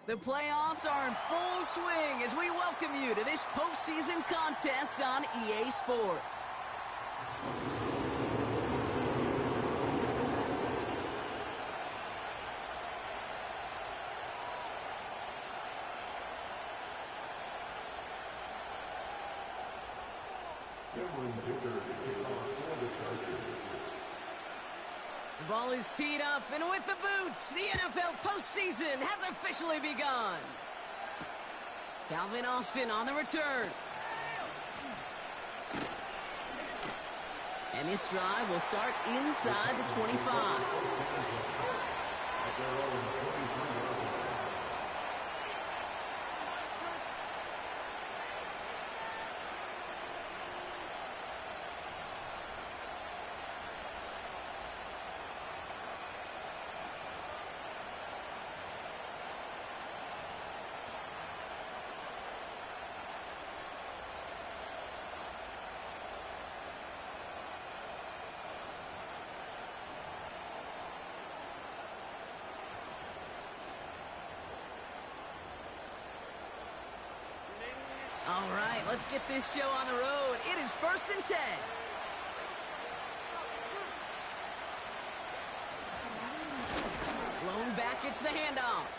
The playoffs are in full swing as we welcome you to this postseason contest on EA Sports. The ball is teed up, and with the boots, the NFL postseason has officially begun. Calvin Austin on the return. And this drive will start inside the 25. All right, let's get this show on the road. It is 1st and 10. Blown back, it's the handoff.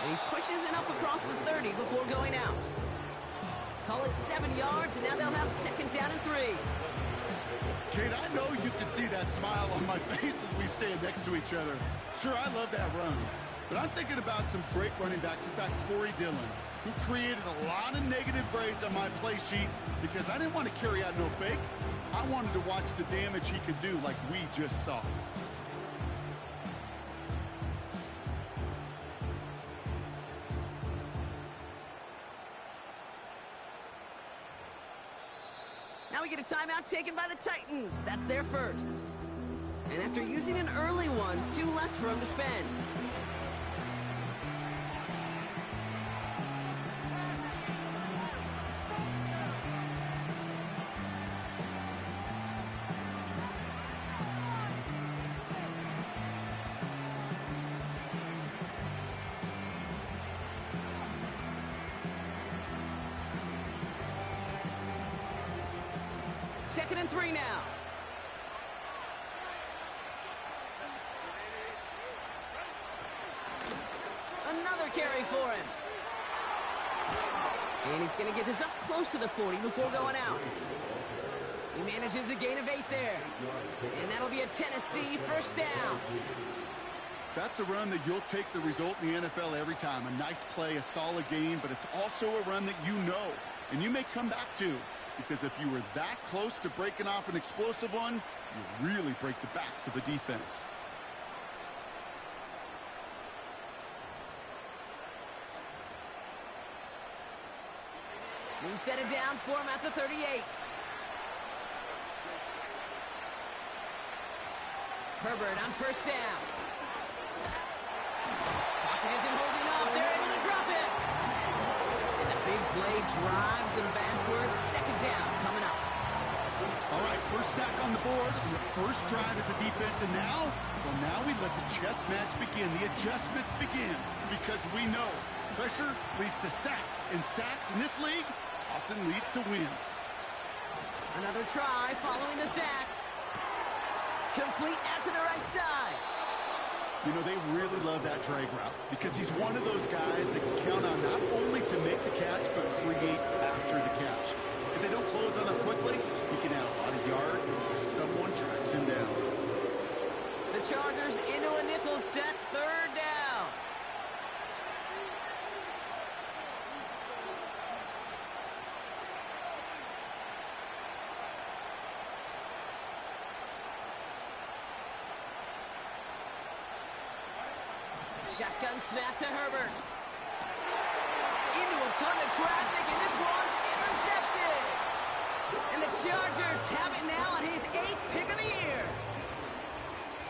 And he pushes it up across the 30 before going out. Call it 7 yards, and now they'll have 2nd down and 3. Kate, I know you can see that smile on my face as we stand next to each other. Sure, I love that run. But I'm thinking about some great running backs. In fact, Corey Dillon, who created a lot of negative grades on my play sheet because I didn't want to carry out no fake. I wanted to watch the damage he could do like we just saw. Now we get a timeout taken by the Titans. That's their first. And after using an early one, 2 left for him to spend. Second and 3 now. Another carry for him. And he's going to get this up close to the 40 before going out. He manages a gain of 8 there. And that'll be a Tennessee first down. That's a run that you'll take the result in the NFL every time. A nice play, a solid game, but it's also a run that you know, and you may come back to. Because if you were that close to breaking off an explosive one, you really break the backs of a defense. New set of downs for him at the 38. Herbert on first down. Pocket isn't holding up. They're able to drop it. And the big play drives them backwards. 2nd down coming up. All right, first sack on the board, and the first drive as a defense, and now, well, now we let the chess match begin, the adjustments begin, because we know pressure leads to sacks, and sacks in this league often leads to wins. Another try following the sack. Complete out to the right side. You know, they really love that drag route because he's one of those guys that can count on not only to make the catch, but create after the catch. If they don't close on him quickly, he can add a lot of yards before someone tracks him down. The Chargers into a nickel set, 3rd down. Shotgun snap to Herbert. Into a ton of traffic, and this one's intercepted. And the Chargers have it now on his 8th pick of the year.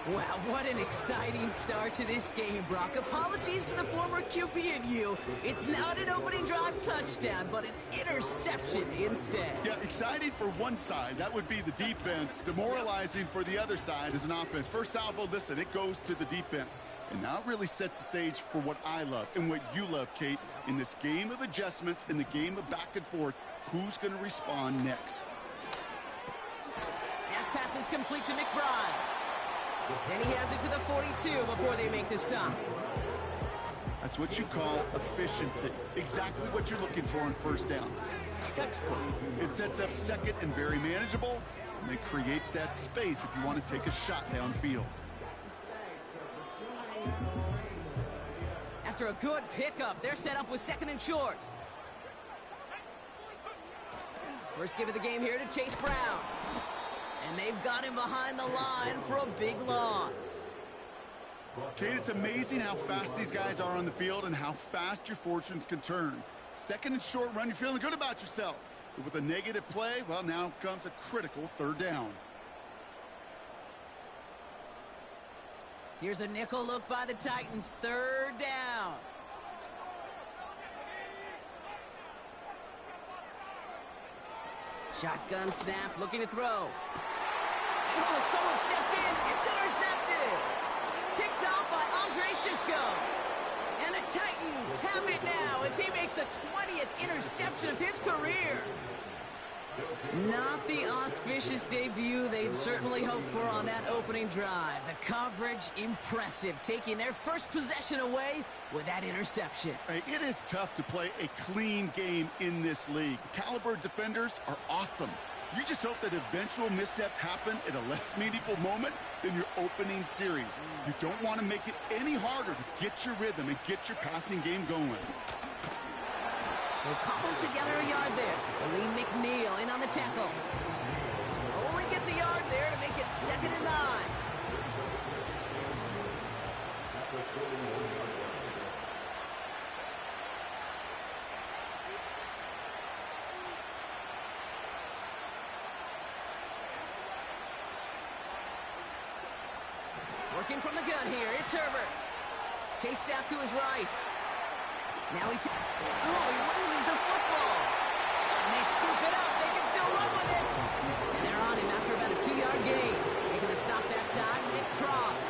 Wow, what an exciting start to this game, Brock. Apologies to the former QB in you. It's not an opening drive touchdown, but an interception instead. Yeah, exciting for one side. That would be the defense. Demoralizing for the other side as an offense. First salvo, listen, it goes to the defense. And now it really sets the stage for what I love and what you love, Kate. In this game of adjustments, in the game of back and forth, who's going to respond next? That pass is complete to McBride. And he has it to the 42 before they make the stop. That's what you call efficiency. Exactly what you're looking for on first down. Textbook. It sets up second and very manageable, and it creates that space if you want to take a shot downfield. After a good pickup, they're set up with second and short. First give of the game here to Chase Brown. And they've got him behind the line for a big loss. Kate, it's amazing how fast these guys are on the field and how fast your fortunes can turn. Second and short run, you're feeling good about yourself. But with a negative play, well, now comes a critical third down. Here's a nickel look by the Titans. Third down. Shotgun snap, looking to throw. Oh, someone stepped in. It's intercepted. Picked off by Andre Shisco. And the Titans have it now as he makes the 20th interception of his career. Not the auspicious debut they'd certainly hoped for on that opening drive. The coverage, impressive, taking their first possession away with that interception. Hey, it is tough to play a clean game in this league. Caliber defenders are awesome. You just hope that eventual missteps happen at a less meaningful moment than your opening series. You don't want to make it any harder to get your rhythm and get your passing game going. They'll cobble together a yard there. Lee McNeil in on the tackle. Only gets a yard there to make it 2nd and 9. Working from the gun here, it's Herbert. Chased out to his right. Now he loses the football. And they scoop it up. They can still run with it. And they're on him after about a 2-yard gain. Making the stop that time, Nick Cross.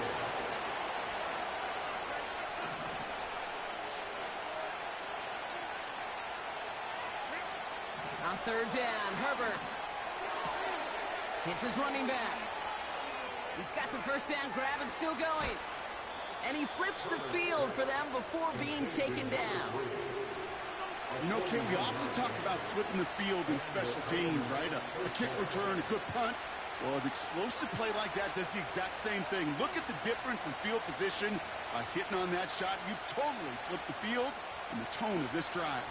On third down, Herbert hits his running back. He's got the first down grab and still going. And he flips the field for them before being taken down. You know, Kate, we often talk about flipping the field in special teams, right? A kick return, a good punt. Well, an explosive play like that does the exact same thing. Look at the difference in field position by hitting on that shot. You've totally flipped the field and the tone of this drive.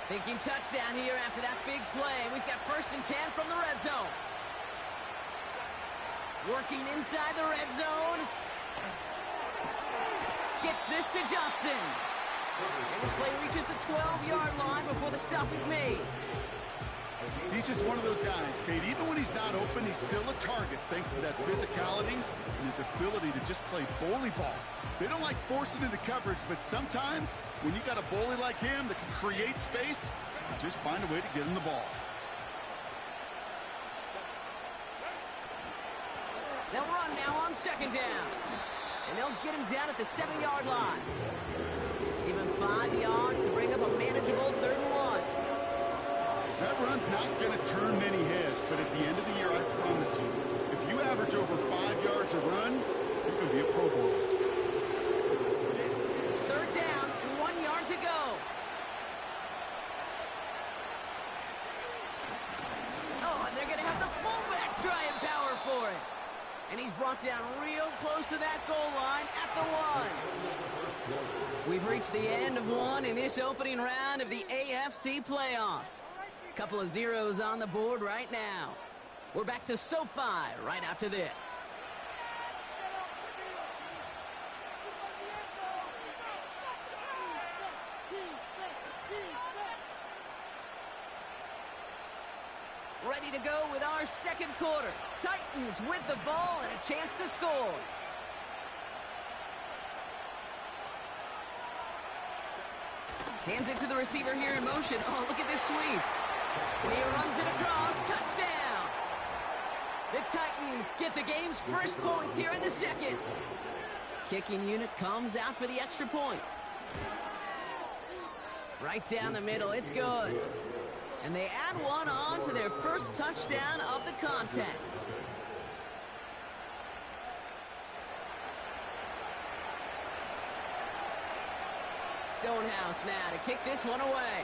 Thinking touchdown here after that big play. We've got 1st and 10 from the red zone. Working inside the red zone. Gets this to Johnson. And this play reaches the 12-yard line before the stop is made. He's just one of those guys, Kate. Even when he's not open, he's still a target thanks to that physicality and his ability to just play bully ball. They don't like forcing into coverage, but sometimes when you got a bully like him that can create space, you just find a way to get him the ball. They'll run now on 2nd down. And they'll get him down at the 7-yard line. Give him 5 yards to bring up a manageable 3rd and 1. That run's not going to turn many heads, but at the end of the year, I promise you, if you average over 5 yards a run, you're going to be a Pro Bowler. 3rd down, 1 yard to go. Oh, and they're going to have the fullback trying power for it. And he's brought down real close to that goal line at the 1. We've reached the end of one in this opening round of the AFC playoffs. Couple of zeros on the board right now. We're back to SoFi right after this. Ready to go with our 2nd quarter. Titans with the ball and a chance to score. Hands it to the receiver here in motion. Oh, look at this sweep. And he runs it across. Touchdown. The Titans get the game's first points here in the second. Kicking unit comes out for the extra point. Right down the middle. It's good. And they add one on to their first touchdown of the contest. Stonehouse now to kick this one away.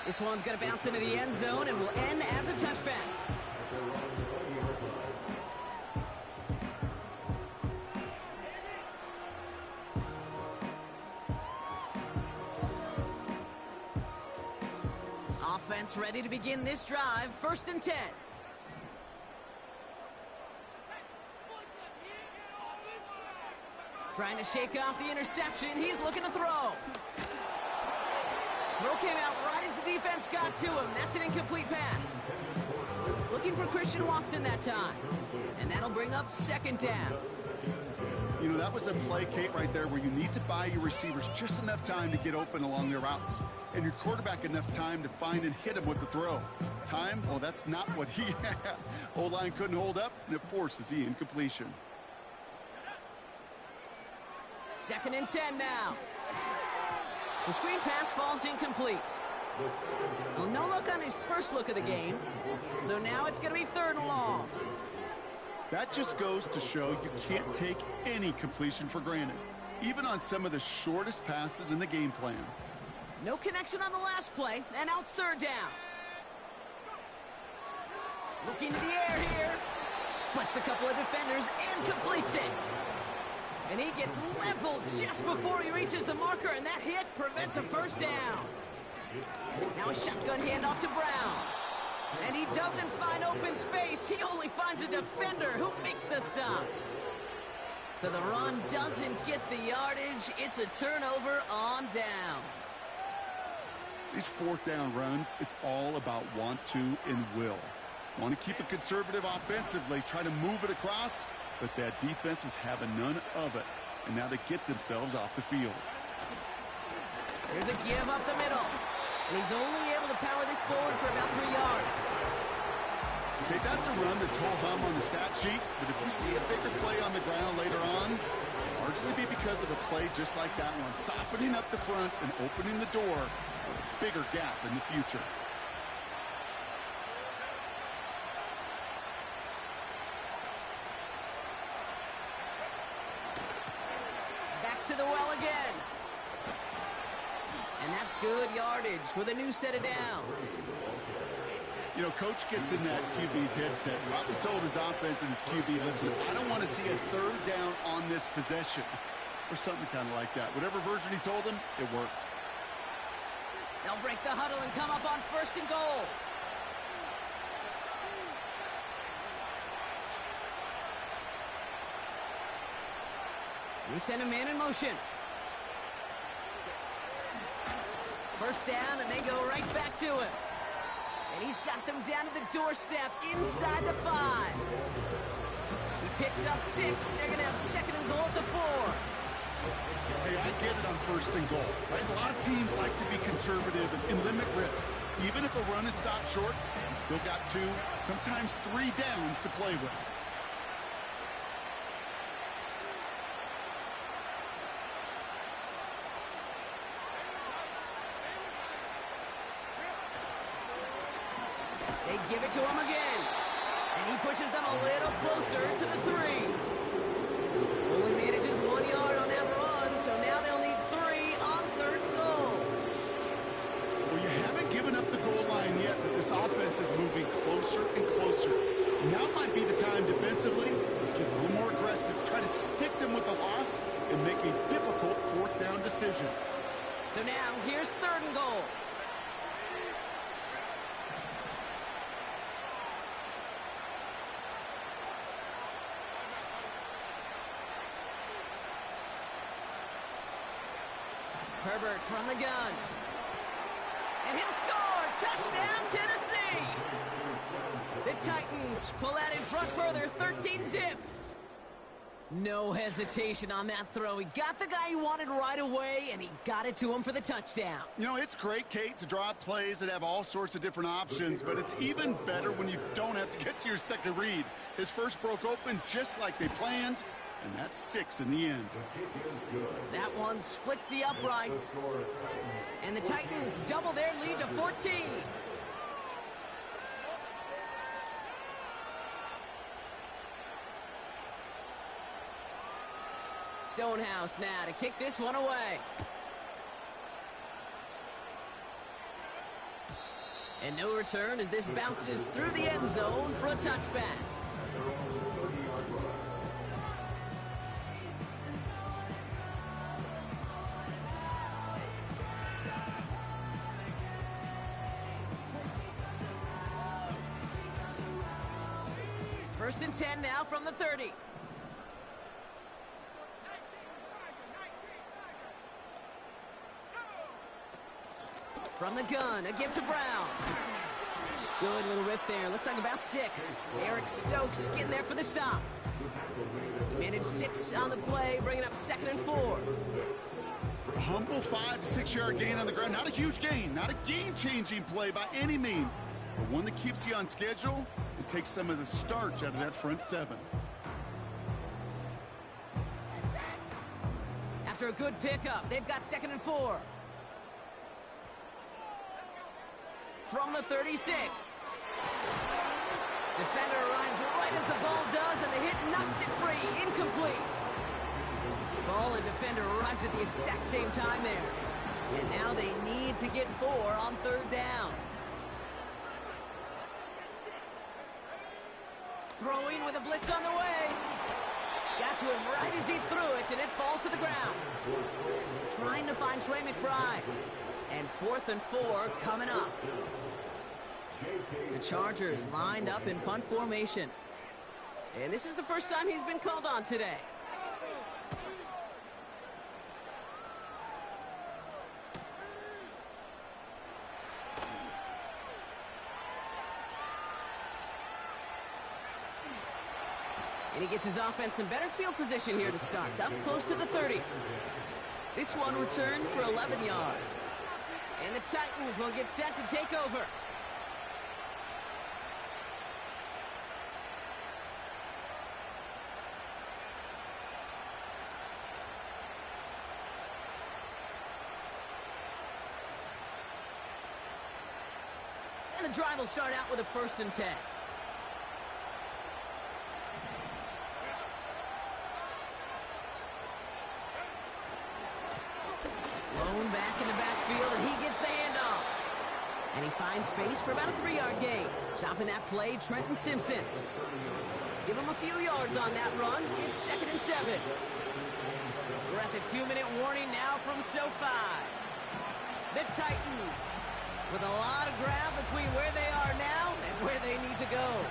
This one's going to bounce into the end zone and will end as a touchback. Offense ready to begin this drive. 1st and 10. Trying to shake off the interception. He's looking to throw. Throw came out right as the defense got to him. That's an incomplete pass. Looking for Christian Watson that time. And that'll bring up 2nd down. You know, that was a play, Kate, right there where you need to buy your receivers just enough time to get open along their routes. And your quarterback enough time to find and hit him with the throw. Time? Well, that's not what he had. O-line couldn't hold up, and it forces the incompletion. 2nd and 10 now. The screen pass falls incomplete. Well, no look on his first look of the game. So now it's going to be 3rd and long. That just goes to show you can't take any completion for granted, even on some of the shortest passes in the game plan. No connection on the last play, and now it's 3rd down. Looking to the air here. Splits a couple of defenders and completes it. And he gets leveled just before he reaches the marker, and that hit prevents a 1st down. Now a shotgun handoff to Brown. And he doesn't find open space. He only finds a defender who makes the stop. So the run doesn't get the yardage. It's a turnover on downs. These 4th down runs, it's all about want to and will. Want to keep it conservative offensively, try to move it across, but that defense was having none of it. And now they get themselves off the field. Here's a give up the middle. And he's only able to power this forward for about 3 yards. Okay, that's a run that's ho-hum on the stat sheet, but if you see a bigger play on the ground later on, largely be because of a play just like that one, softening up the front and opening the door for a bigger gap in the future. Back to the well again. And that's good yardage with a new set of downs. You know, coach gets in that QB's headset, probably told his offense and his QB, listen, I don't want to see a 3rd down on this possession. Or something kind of like that. Whatever version he told him, it worked. They'll break the huddle and come up on 1st and goal. We send a man in motion. 1st down, and they go right back to him. And he's got them down to the doorstep inside the 5. He picks up 6. They're going to have 2nd and goal at the 4. Hey, I get it on 1st and goal, right? A lot of teams like to be conservative and limit risk. Even if a run is stopped short, you still got 2, sometimes 3 downs to play with. They give it to him again. And he pushes them a little closer to the 3. Only manages 1 yard on that run, so now they'll need 3 on 3rd and goal. Well, you haven't given up the goal line yet, but this offense is moving closer and closer. Now might be the time defensively to get a little more aggressive, try to stick them with the loss, and make a difficult 4th down decision. So now, here's 3rd and goal. Herbert from the gun. And he'll score! Touchdown, Tennessee! The Titans pull out in front further, 13-zip. No hesitation on that throw. He got the guy he wanted right away, and he got it to him for the touchdown. You know, it's great, Kate, to draw up plays that have all sorts of different options, but it's even better when you don't have to get to your second read. His first broke open just like they planned, and that's 6 in the end. That one splits the uprights. And the Titans double their lead to 14. Stonehouse now to kick this one away. And no return as this bounces through the end zone for a touchback. First and 10 now from the 30. From the gun, a give to Brown. Good little rip there. Looks like about 6. Eric Stokes getting there for the stop. He managed 6 on the play, bringing up 2nd and 4. A humble 5 to 6 yard gain on the ground. Not a huge gain, not a game-changing play by any means, but one that keeps you on schedule and takes some of the starch out of that front 7. After a good pickup, they've got 2nd and 4. From the 36. Defender arrives right as the ball does, and the hit knocks it free. Incomplete. Ball and defender arrived at the exact same time there. And now they need to get 4 on 3rd down. Throwing with a blitz on the way. Got to him right as he threw it, and it falls to the ground. Trying to find Trey McBride. And 4th and 4 coming up. The Chargers lined up in punt formation. And this is the first time he's been called on today. And he gets his offense in better field position here to start. It's up close to the 30. This one returned for 11 yards. And the Titans will get set to take over. And the drive will start out with a 1st and 10. Lone back in the backfield, and he gets the handoff. And he finds space for about a 3-yard gain. Stopping that play, Trenton Simpson. Give him a few yards on that run. It's 2nd and 7. We're at the 2-minute warning now from SoFi. The Titans with a lot of ground between where they are now and where they need to go.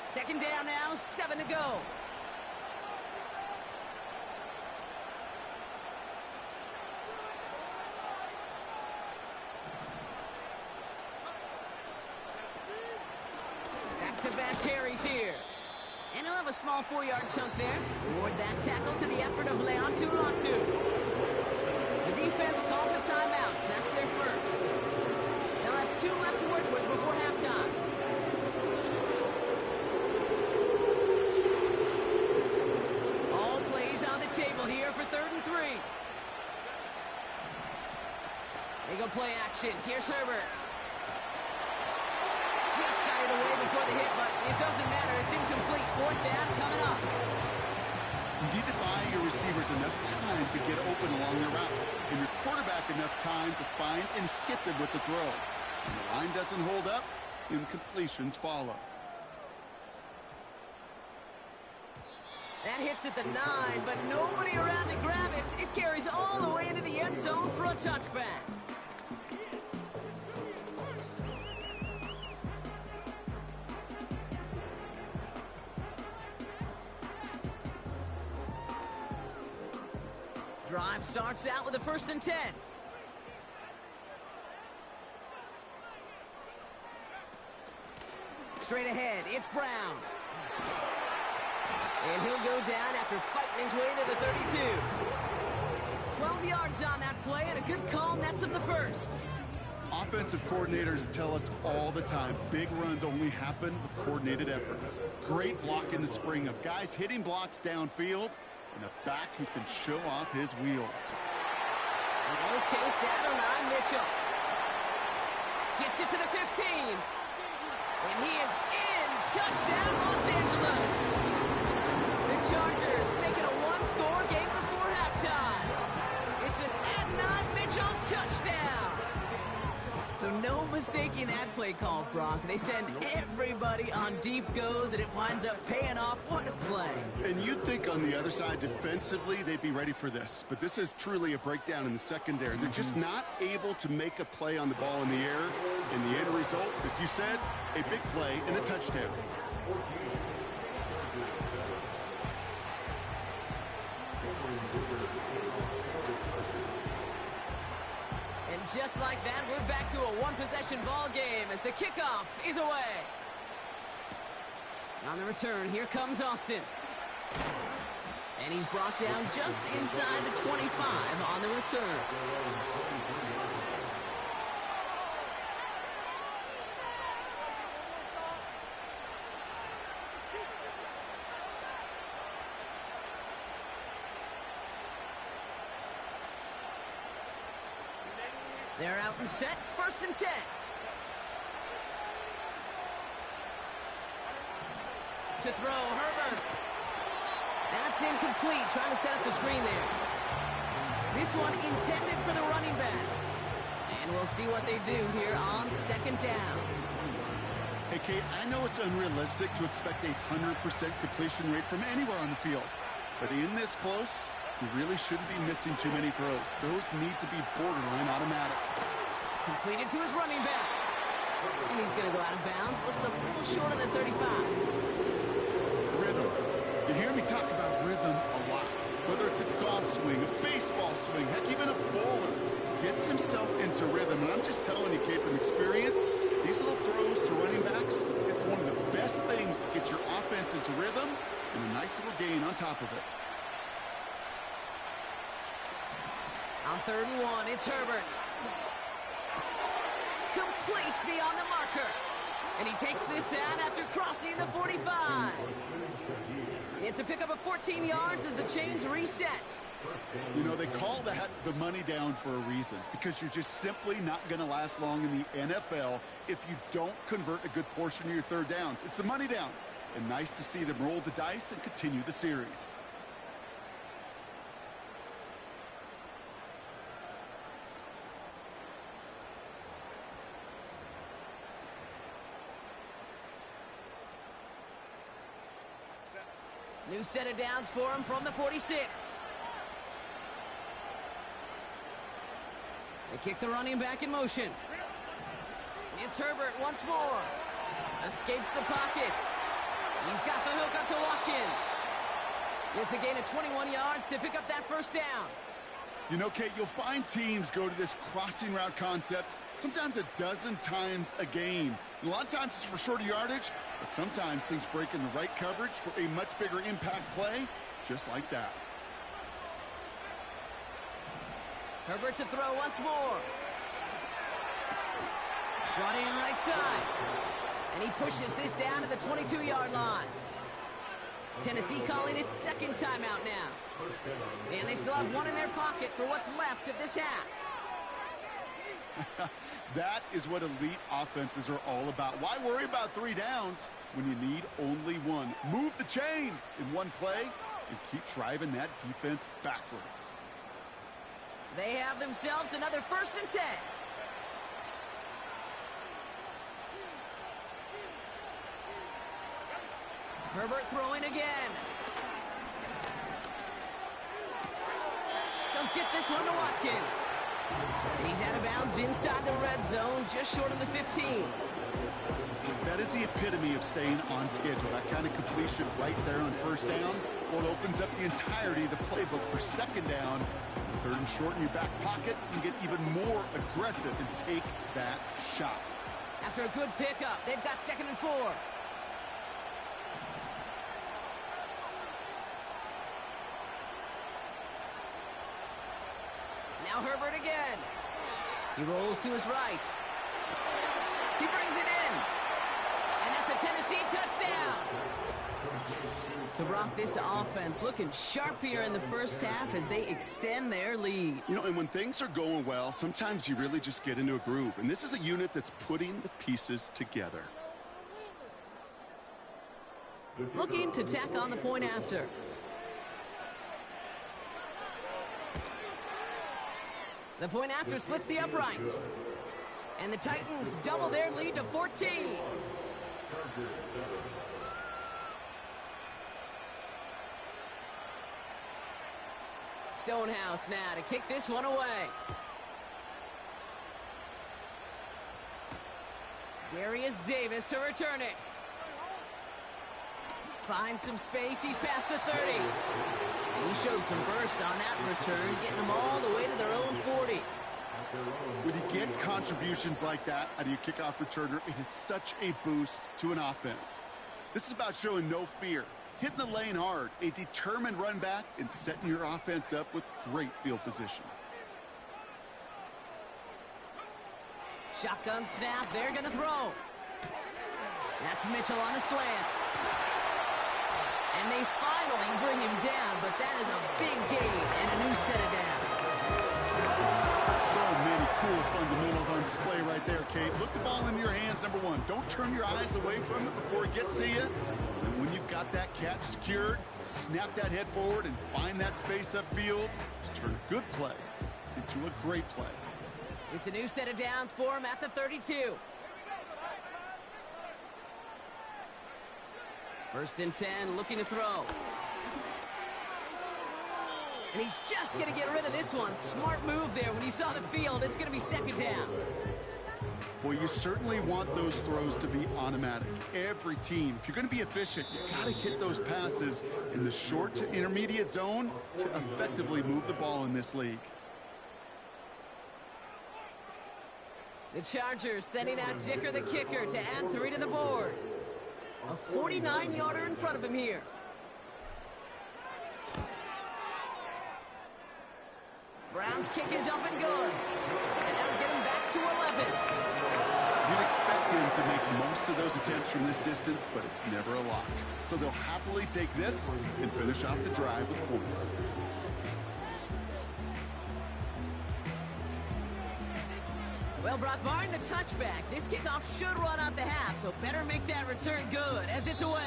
Second down now, 7 to go. Back-to-back carries here. And he'll have a small 4-yard chunk there. Reward that tackle to the effort of Leontu Latu. The defense calls a timeout, so that's their first. They'll have 2 left to work with before halftime. All plays on the table here for 3rd and 3. They go play action. Here's Herbert. Just got it away before the hit, but it doesn't matter. It's incomplete. 4th down coming up. You need to buy your receivers enough time to get open along their route, and your quarterback enough time to find and hit them with the throw. When the line doesn't hold up, incompletions follow. That hits at the 9, but nobody around to grab it. It carries all the way into the end zone for a touchback. Drive starts out with a 1st and 10. Straight ahead, it's Brown. And he'll go down after fighting his way to the 32. 12 yards on that play, and a good call nets him the first. Offensive coordinators tell us all the time, big runs only happen with coordinated efforts. Great block in the spring of guys hitting blocks downfield, and a back who can show off his wheels. Locates Adonai Mitchell. Gets it to the 15. And he is in. Touchdown, Los Angeles. The Chargers make it a one-score game before halftime. It's an Adonai Mitchell touchdown. So no mistaking that play call, Brock. They send everybody on deep goes, and it winds up paying off. What a play. And you'd think on the other side defensively they'd be ready for this. But this is truly a breakdown in the secondary. They're just not able to make a play on the ball in the air. And the end result, as you said, a big play and a touchdown. Just like that, we're back to a one-possession ball game as the kickoff is away. On the return, here comes Austin. And he's brought down just inside the 25 on the return. They're out and set, 1st and 10. To throw, Herbert. That's incomplete, trying to set up the screen there. This one intended for the running back. And we'll see what they do here on 2nd down. Hey, Kate, I know it's unrealistic to expect a 100% completion rate from anywhere on the field. But in this close, you really shouldn't be missing too many throws. Those need to be borderline automatic. Completed to his running back. And he's going to go out of bounds. Looks a little short of the 35. Rhythm. You hear me talk about rhythm a lot. Whether it's a golf swing, a baseball swing, heck, even a bowler gets himself into rhythm. And I'm just telling you, Kate, from experience, these little throws to running backs, it's one of the best things to get your offense into rhythm and a nice little gain on top of it. On 3rd and 1, it's Herbert. Complete beyond the marker. And he takes this out after crossing the 45. It's a pickup of 14 yards as the chains reset. You know, they call that the money down for a reason, because you're just simply not going to last long in the NFL if you don't convert a good portion of your 3rd downs. It's the money down. And nice to see them roll the dice and continue the series. New set of downs for him from the 46. They kick the running back in motion. It's Herbert once more. Escapes the pocket. He's got the hook up to Watkins. It's a gain of 21 yards to pick up that 1st down. You know, Kate, you'll find teams go to this crossing route concept sometimes a dozen times a game. And a lot of times it's for shorter yardage, but sometimes things break in the right coverage for a much bigger impact play, just like that. Herbert to throw once more. Brought in right side. And he pushes this down to the 22-yard line. Tennessee calling its 2nd timeout now. And they still have one in their pocket for what's left of this half. That is what elite offenses are all about. Why worry about 3 downs when you need only one? Move the chains in one play and keep driving that defense backwards. They have themselves another 1st and 10. Herbert throwing again. They'll get this one to Watkins. And he's out of bounds inside the red zone, just short of the 15. That is the epitome of staying on schedule. That kind of completion right there on 1st down. Well, it opens up the entirety of the playbook for second down. Third and short in your back pocket, and get even more aggressive and take that shot. After a good pickup, they've got 2nd and 4. Now Herbert again. He rolls to his right. He brings it in. And that's a Tennessee touchdown. So, Brock, this offense looking sharp here in the first half as they extend their lead. You know, and when things are going well, sometimes you really just get into a groove. And this is a unit that's putting the pieces together. Looking to tack on the point after. The point after splits the uprights. And the Titans double their lead to 14. Stonehouse now to kick this one away. Darius Davis to return it. Finds some space. He's past the 30. And he showed some burst on that return, getting them all the way to their own 40. When you get contributions like that out of your kickoff returner, it is such a boost to an offense. This is about showing no fear, hitting the lane hard, a determined run back, and setting your offense up with great field position. Shotgun snap. They're going to throw. That's Mitchell on the slant. And they finally bring him down, but that is a big gain and a new set of downs. So many cool fundamentals on display right there, Kate. Look the ball in your hands, number one. Don't turn your eyes away from it before it gets to you. And when you've got that catch secured, snap that head forward and find that space upfield to turn a good play into a great play. It's a new set of downs for him at the 32. 1st and 10, looking to throw. And he's just going to get rid of this one. Smart move there. When you saw the field, it's going to be 2nd down. Well, you certainly want those throws to be automatic. Every team, if you're going to be efficient, you got to hit those passes in the short to intermediate zone to effectively move the ball in this league. The Chargers sending out Dicker the kicker to add 3 to the board. A 49-yarder in front of him here. Brown's kick is up and good. And that'll get him back to 11. You'd expect him to make most of those attempts from this distance, but it's never a lock. So they'll happily take this and finish off the drive with points. Well, Brock, barring the touchback, this kickoff should run out the half, so better make that return good as it's away.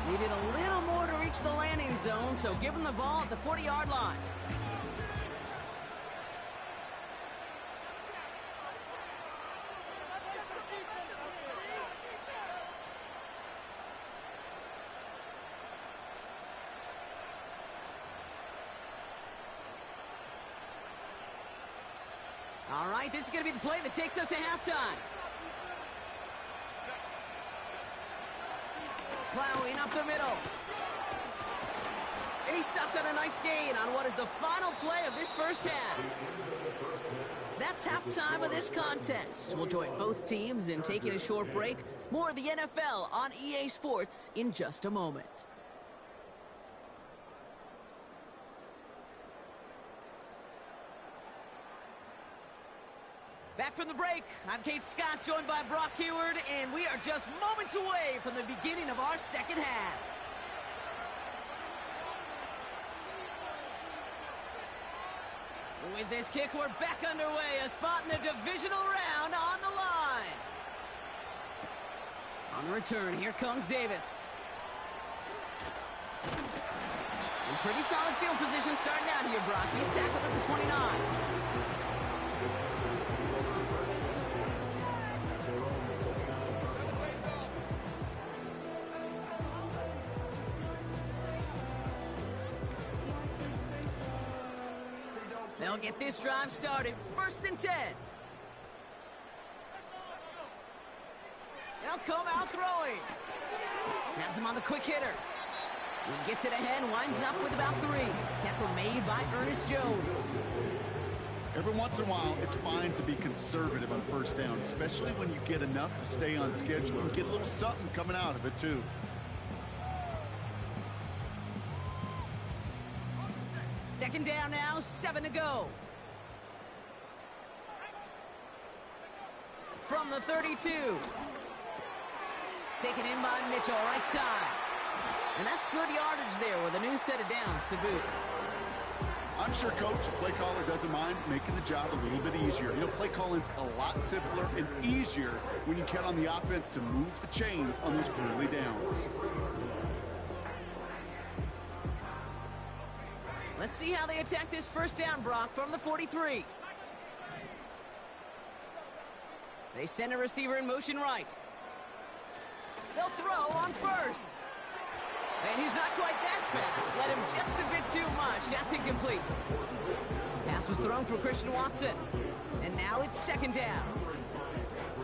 Needed a little more to reach the landing zone, so give him the ball at the 40-yard line. All right, this is going to be the play that takes us to halftime. Plowing up the middle. And he stopped on a nice gain on what is the final play of this first half. That's halftime of this contest. We'll join both teams in taking a short break. More of the NFL on EA Sports in just a moment. Back from the break, I'm Kate Scott, joined by Brock Heward, and we are just moments away from the beginning of our second half. With this kick, we're back underway, a spot in the divisional round on the line. On the return, here comes Davis. In pretty solid field position starting out here, Brock. He's tackled at the 29. They'll get this drive started. 1st and 10. They'll come out throwing. Has him on the quick hitter. He gets it ahead, winds up with about 3. Tackle made by Ernest Jones. Every once in a while, it's fine to be conservative on first down, especially when you get enough to stay on schedule and get a little something coming out of it, too. Second down now, 7 to go. From the 32. Taken in by Mitchell, right side. And that's good yardage there with a new set of downs to boot. I'm sure Coach, play caller, doesn't mind making the job a little bit easier. You know, play calling's a lot simpler and easier when you count on the offense to move the chains on those early downs. Let's see how they attack this first down, Brock, from the 43. They send a receiver in motion right. They'll throw on first. And he's not quite that fast. Let him just a bit too much. That's incomplete. Pass was thrown for Christian Watson. And now it's second down.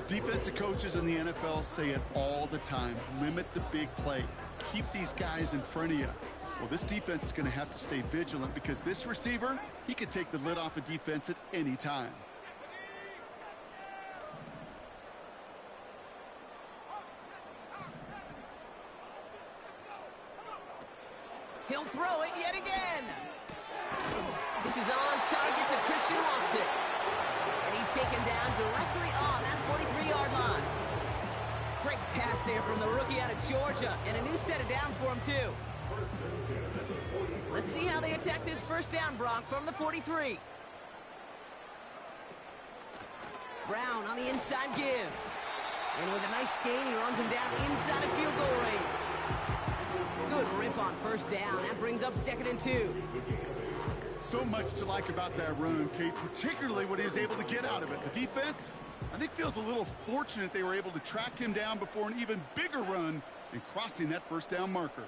Defensive coaches in the NFL say it all the time. Limit the big play. Keep these guys in front of you. Well, this defense is going to have to stay vigilant because this receiver, he could take the lid off a defense at any time. He'll throw it yet again. This is on target to Christian Watson. And he's taken down directly on that 43-yard line. Great pass there from the rookie out of Georgia. And a new set of downs for him, too. Let's see how they attack this first down, Brock, from the 43. Brown on the inside give. And with a nice gain, he runs him down inside of field goal range. Good rip on first down. That brings up 2nd and 2. So much to like about that run, Kate, particularly what he was able to get out of it. The defense, I think, feels a little fortunate they were able to track him down before an even bigger run and crossing that first down marker.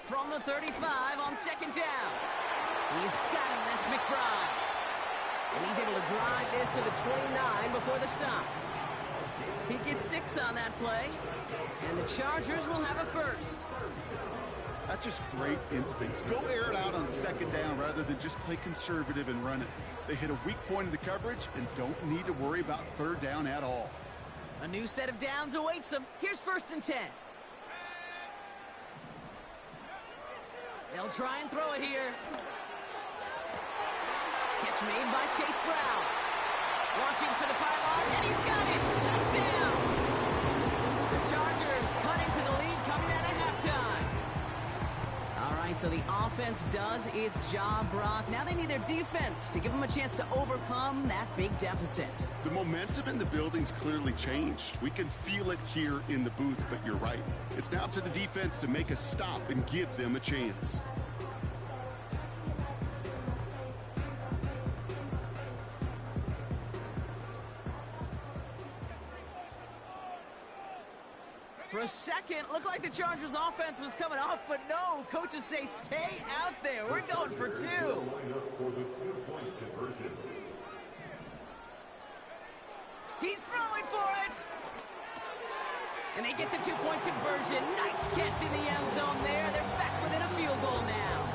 From the 35 on second down. He's got him. That's McBride. And he's able to drive this to the 29 before the stop. He gets 6 on that play. And the Chargers will have a first. That's just great instincts. Go air it out on second down rather than just play conservative and run it. They hit a weak point in the coverage and don't need to worry about third down at all. A new set of downs awaits them. Here's 1st and 10. They'll try and throw it here. Catch made by Chase Brown. Launching for the pylon, and he's got it. Touchdown! The Chargers cut into the lead coming out of halftime. All right, so the offense does its job, Brock. Now they need their defense to give them a chance to overcome that big deficit. The momentum in the building's clearly changed. We can feel it here in the booth, but you're right. It's now up to the defense to make a stop and give them a chance. For a second, looked like the Chargers offense was coming off, but no, coaches say stay out there. We're going for 2. He's throwing for it. And they get the 2-point conversion. Nice catch in the end zone there. They're back within a field goal now.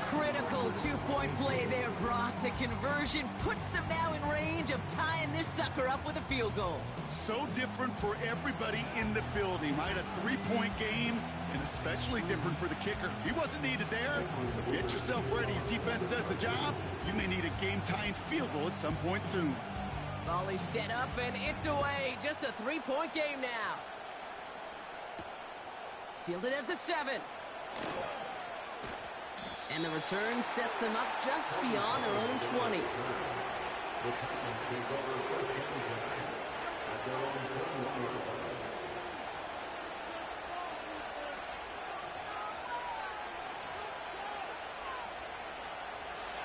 Critical 2-point play there, Brock. The conversion puts them now in range of tying this sucker up with a field goal. So different for everybody in the building, right? A 3-point game, and especially different for the kicker. He wasn't needed there. Get yourself ready. Your defense does the job. You may need a game-tying field goal at some point soon. Ball is set up, and it's away. Just a 3-point game now. Fielded at the 7. And the return sets them up just beyond their own 20.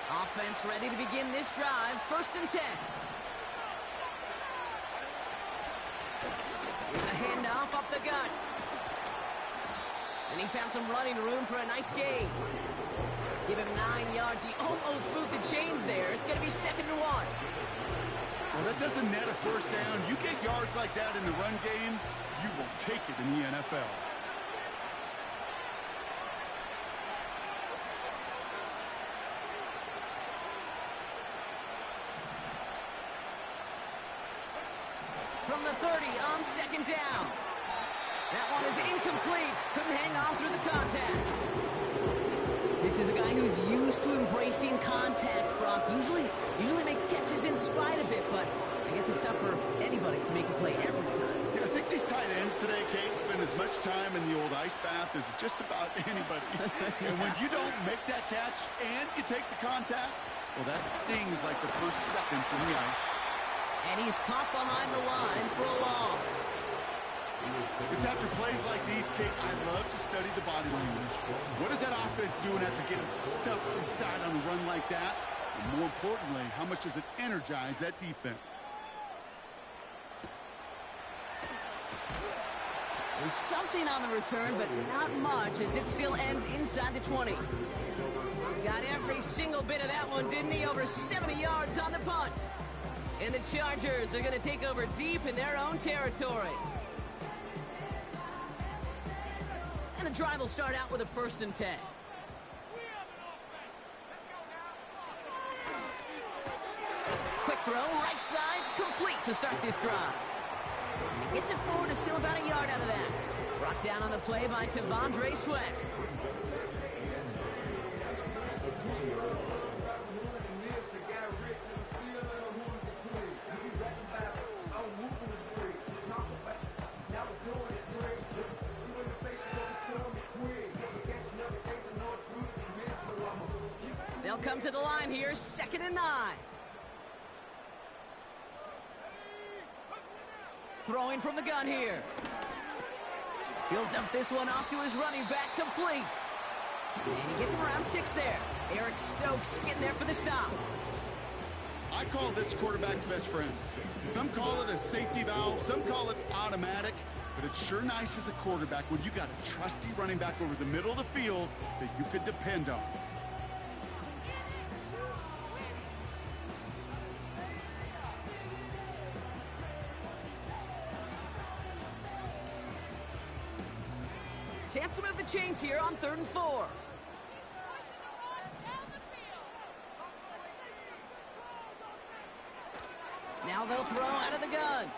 Offense ready to begin this drive. 1st and 10. Here's a handoff up the gut. And he found some running room for a nice gain. Give him 9 yards. He almost moved the chains there. It's going to be 2nd and 1. Well, that doesn't net a first down. You get yards like that in the run game, you will take it in the NFL. from the 30 on second down. That one is incomplete. Couldn't hang on through the contact. This is a guy who's used to embracing contact, Brock. Usually makes catches in spite of it, but I guess it's tough for anybody to make a play every time. Yeah, I think these tight ends today, Kate, spend as much time in the old ice bath as just about anybody. And when you don't make that catch and you take the contact, well, that stings like the first seconds in the ice. And he's caught behind the line for a loss. It's after plays like these, Kate, I love to study the body language. What is that offense doing after getting stuffed inside on a run like that? And more importantly, how much does it energize that defense? And something on the return, but not much, as it still ends inside the 20. Got every single bit of that one, didn't he? Over 70 yards on the punt. And the Chargers are going to take over deep in their own territory. And the drive will start out with a 1st and 10. Quick throw, right side, complete to start this drive. And he gets it forward to still about a yard out of that. Brought down on the play by T'Vondre Sweat. They'll come to the line here, 2nd and 9. Throwing from the gun here. He'll dump this one off to his running back, complete. And he gets him around 6 there. Eric Stokes getting there for the stop. I call this quarterback's best friend. Some call it a safety valve, some call it automatic, but it's sure nice as a quarterback when you got a trusty running back over the middle of the field that you could depend on. Chance to move the chains here on 3rd and 4. Now they'll throw out of the gun.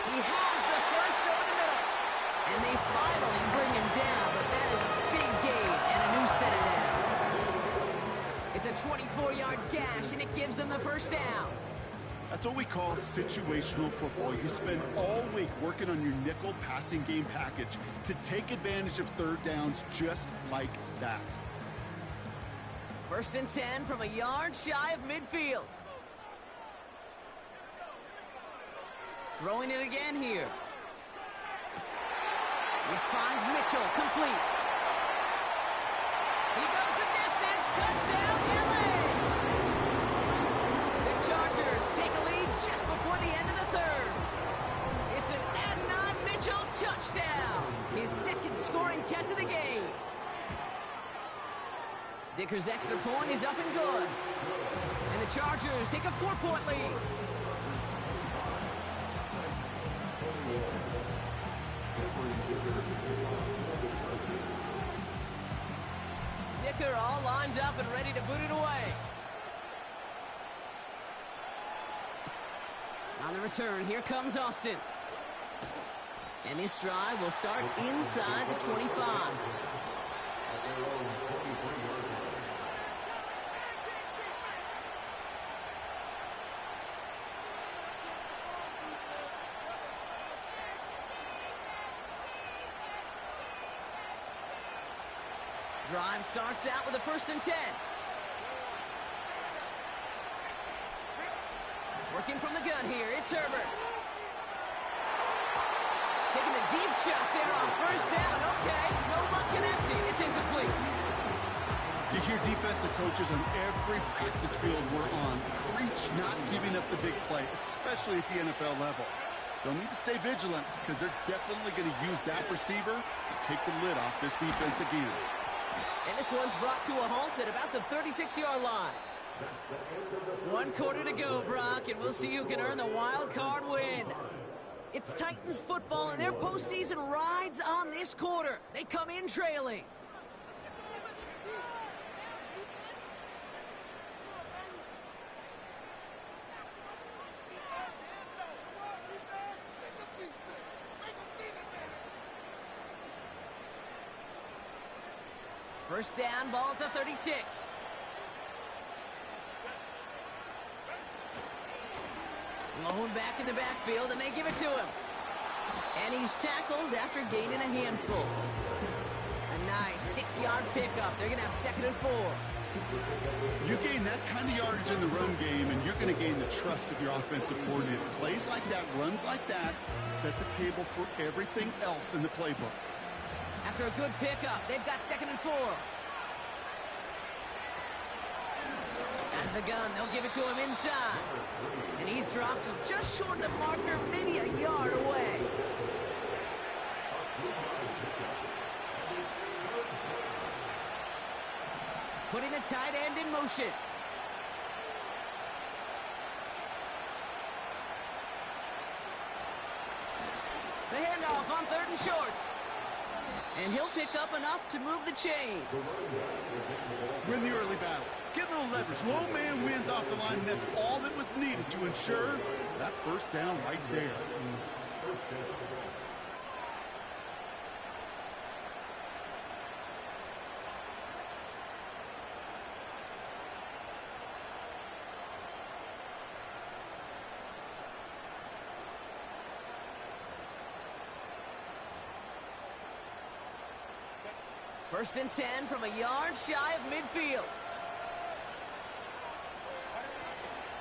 He has the first over the middle. And they finally bring him down, but that is a big gain and a new set of downs. It's a 24-yard gash, and it gives them the 1st down. That's what we call situational football. You spend all week working on your nickel passing game package to take advantage of 3rd downs just like that. 1st and 10 from a yard shy of midfield. Throwing it again here. This finds Mitchell, complete. He goes the distance, touchdown, LA! The Chargers take a lead just before the end of the 3rd. It's an Adnan Mitchell touchdown. His 2nd scoring catch of the game. Dicker's extra point is up and good. And the Chargers take a 4-point lead. Dicker all lined up and ready to boot it away. On the return, here comes Austin. And this drive will start inside the 25. Drive starts out with a 1st and 10. Working from the gun here, it's Herbert. Taking a deep shot there on 1st down. Okay, no luck connecting. It's incomplete. You hear defensive coaches on every practice field we're on preach not giving up the big play, especially at the NFL level. They'll need to stay vigilant because they're definitely going to use that receiver to take the lid off this defense again. And this one's brought to a halt at about the 36-yard line. 1 quarter to go, Brock, and we'll see who can earn the wild card win. It's Titans football, and their postseason rides on this quarter. They come in trailing. First down, ball at the 36. Low back in the backfield, and they give it to him. And he's tackled after gaining a handful. A nice 6-yard pickup. They're going to have 2nd and 4. You gain that kind of yardage in the run game, and you're going to gain the trust of your offensive coordinator. Plays like that, runs like that, set the table for everything else in the playbook. After a good pickup, they've got 2nd and 4. Out of the gun, they'll give it to him inside. And he's dropped just short of the marker, maybe a yard away. Putting the tight end in motion. The handoff on 3rd and short. And he'll pick up enough to move the chains. Win the early battle. Get a little leverage. Low man wins off the line, and that's all that was needed to ensure that first down right there. First and 10 from a yard shy of midfield.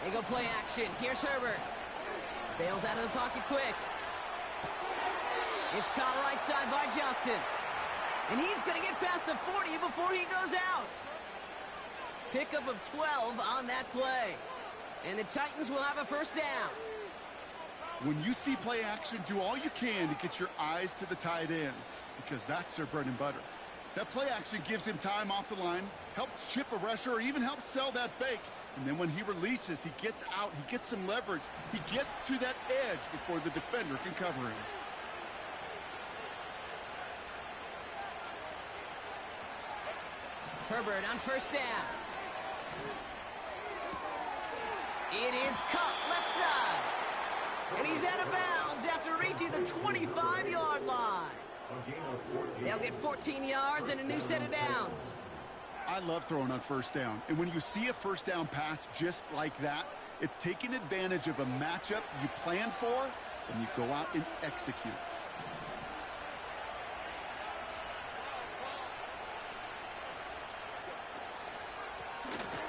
They go play action. Here's Herbert. Bails out of the pocket quick. It's caught right side by Johnson. And he's going to get past the 40 before he goes out. Pickup of 12 on that play. And the Titans will have a first down. When you see play action, do all you can to get your eyes to the tight end, because that's their bread and butter. That play action gives him time off the line, helps chip a rusher, or even helps sell that fake. And then when he releases, he gets out, he gets some leverage. He gets to that edge before the defender can cover him. Herbert on first down. It is caught left side. And he's out of bounds after reaching the 25-yard line. They'll get 14 yards and a new set of downs. I love throwing on first down. And when you see a first down pass just like that, it's taking advantage of a matchup you plan for, and you go out and execute.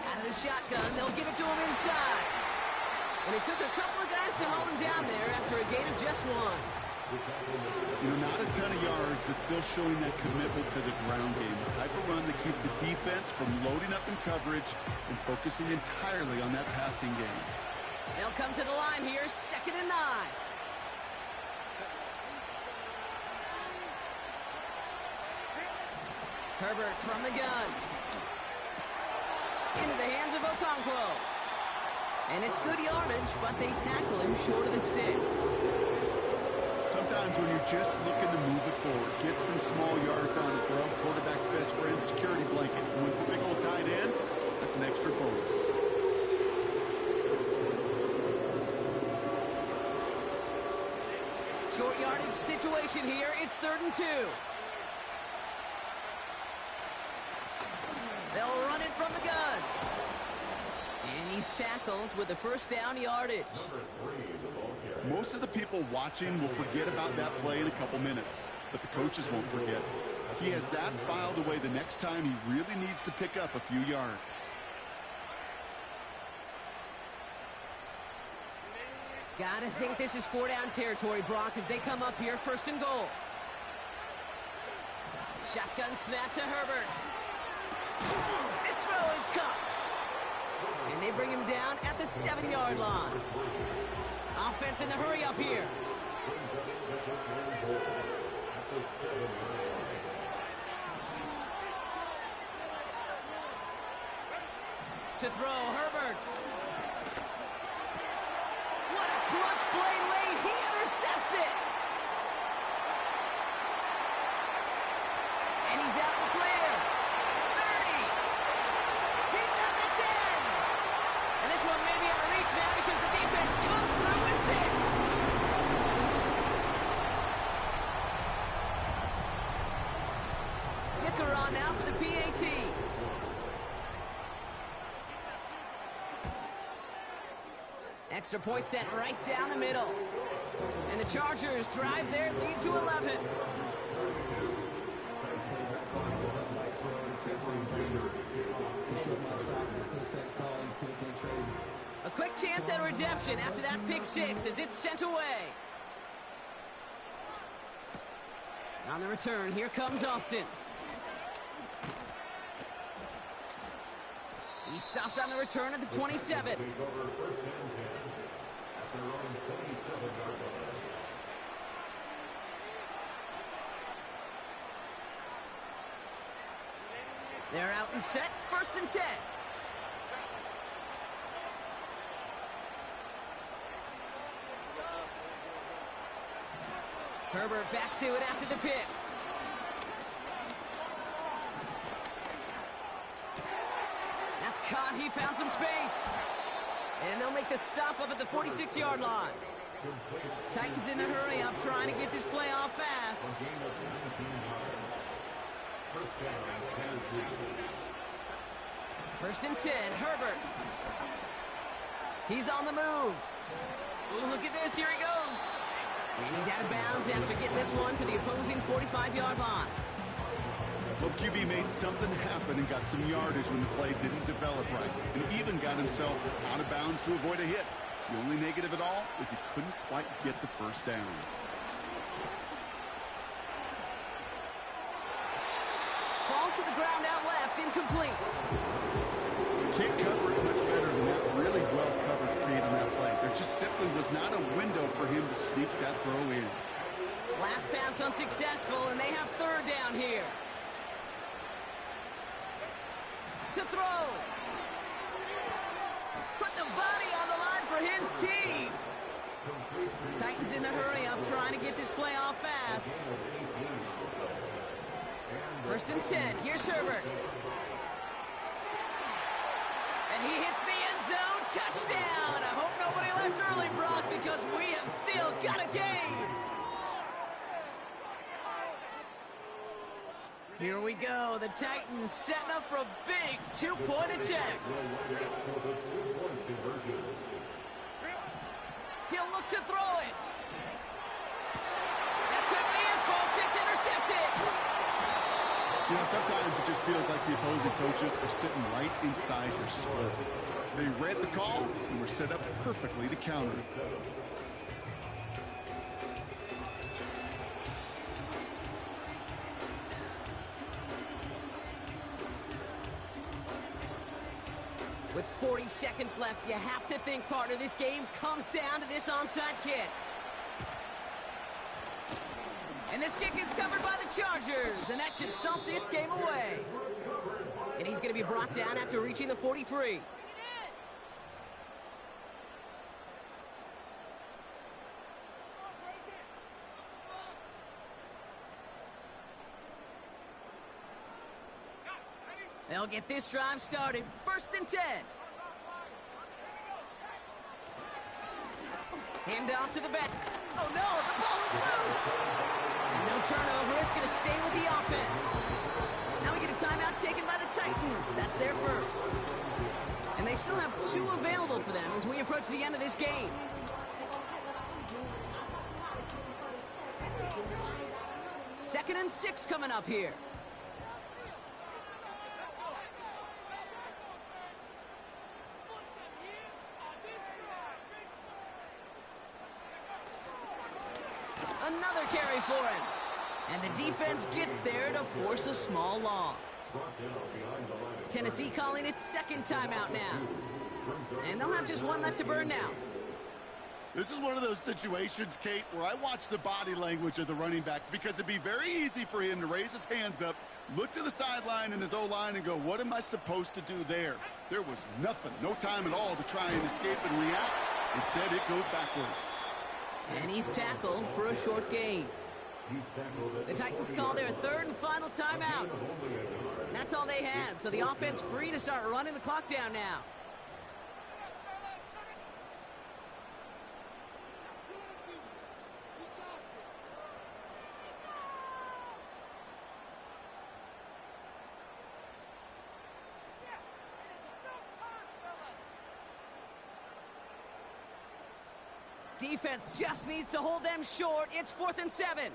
Out of the shotgun, they'll give it to him inside. And it took a couple of guys to hold him down there after a gain of just 1. You know, not a ton of yards, but still showing that commitment to the ground game. The type of run that keeps the defense from loading up in coverage and focusing entirely on that passing game. They'll come to the line here, 2nd and 9. Herbert from the gun. Into the hands of Okonkwo. And it's good yardage, but they tackle him short of the sticks. Sometimes when you're just looking to move it forward, get some small yards on the throw, quarterback's best friend, security blanket. And when it's a big old tight end, that's an extra bonus. Short yardage situation here. It's 3rd and 2. They'll run it from the gun. And he's tackled with the first down yardage. Most of the people watching will forget about that play in a couple minutes, but the coaches won't forget. He has that filed away the next time he really needs to pick up a few yards. Gotta think this is 4-down territory, Brock, as they come up here, 1st and goal. Shotgun snap to Herbert. This throw is caught. And they bring him down at the 7-yard line. Offense in the hurry up here. To throw, Herbert. What a clutch play late. He intercepts it. And he's out the clear. 30. He's at the 10. And this one may be out of reach now because the defense comes through with 6. Dicker on now for the PAT. Extra point sent right down the middle. And the Chargers drive their lead to 11. A quick chance at redemption after that pick six as it's sent away. On the return, here comes Austin. He stopped on the return at the 27. They're out and set, 1st and 10. Herbert back to it after the pick. That's caught. He found some space. And they'll make the stop up at the 46-yard line. Titans in the hurry up, trying to get this play off fast. First and 10, Herbert. He's on the move. Ooh, look at this, here he goes. And he's out of bounds after getting this one to the opposing 45-yard line. Well, QB made something happen and got some yardage when the play didn't develop right, and even got himself out of bounds to avoid a hit. The only negative at all is he couldn't quite get the first down. Falls to the ground out left, incomplete. You can't cover it much better than that really well-covered feed on that play. There just simply was not a window for him to sneak that throw in. Last pass unsuccessful, and they have 3rd down here. To throw. Put the body on the line for his team. Titans in the hurry up, trying to get this play off fast. 1st and 10. Here's Herbert. And he hits the end zone. Touchdown. I hope nobody left early, Brock, because we have still got a game. Here we go. The Titans setting up for a big 2-point attempt. He'll look to throw it. That could be it, folks. It's intercepted. You know, sometimes it just feels like the opposing coaches are sitting right inside their skull. They read the call and were set up perfectly to counter it. With 40 seconds left, you have to think part of this game comes down to this onside kick. And this kick is covered by the Chargers, and that should salt this game away. And he's going to be brought down after reaching the 43. They'll get this drive started. 1st and 10. Hand off to the back. Oh no, the ball is loose. And no turnover. It's going to stay with the offense. Now we get a timeout taken by the Titans. That's their first. And they still have 2 available for them as we approach the end of this game. Second and 6 coming up here. Another carry for him. And the defense gets there to force a small loss. Tennessee calling its 2nd timeout now. And they'll have just 1 left to burn now. This is one of those situations, Kate, where I watch the body language of the running back because it'd be very easy for him to raise his hands up, look to the sideline and his O-line and go, what am I supposed to do there? There was nothing, no time at all to try and escape and react. Instead, it goes backwards. And he's tackled for a short gain. The Titans call their 3rd and final timeout. That's all they had, so the offense free to start running the clock down now. Defense just needs to hold them short. It's 4th and 7.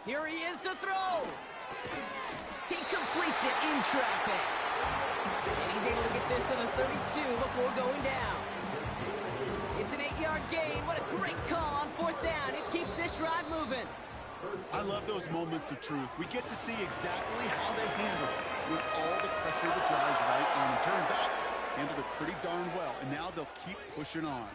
Here he is to throw. He completes it in traffic. And he's able to get this to the 32 before going down. It's an 8-yard gain. What a great call on 4th down. It keeps this drive moving. I love those moments of truth. We get to see exactly how they handle it when all the pressure of the drive's right on them. Turns out, handled it pretty darn well. And now they'll keep pushing on.